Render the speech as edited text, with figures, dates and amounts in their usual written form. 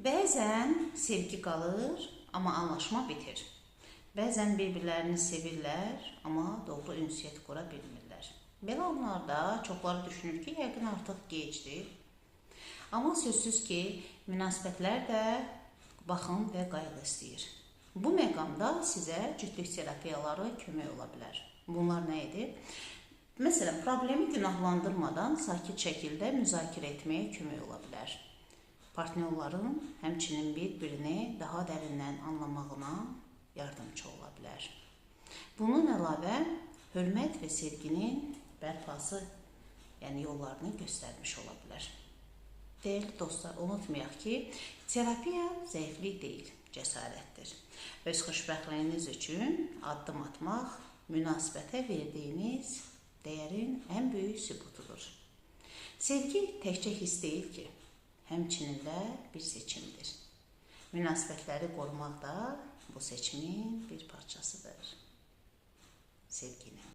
Bəzən sevgi qalır, amma anlaşma bitir. Bəzən bir-birlərini sevirlər, amma doğru ünsiyyət qura bilmirlər. Belə anlarda çoxları düşünür ki, yəqin artıq gecdir. Amma sözsüz ki, münasibətlər də baxım və qayğı istəyir. Bu məqamda sizə cütlük terapiyaları kömək ola bilər. Bunlar nə edir? Məsələn, problemi günahlandırmadan sakit şəkildə müzakirə etməyə kömək ola bilər. Partnyorların həmçinin bir-birini daha dərindən anlamağına yardımcı ola bilər. Bunun əlavə, hörmət və sevginin bərpası, yəni yollarını göstərmiş ola bilər. Dəyərli dostlar, unutmayaq ki, terapiya zəiflik deyil, cəsarətdir. Öz xoşbəxtliyiniz üçün addım atmaq, münasibətə verdiyiniz dəyərin ən böyük sübutudur. Sevgi təkcə his deyil ki, həmçinin də bir seçimdir. Münasibətləri qorumaq da bu seçimin bir parçasıdır. Sevgini.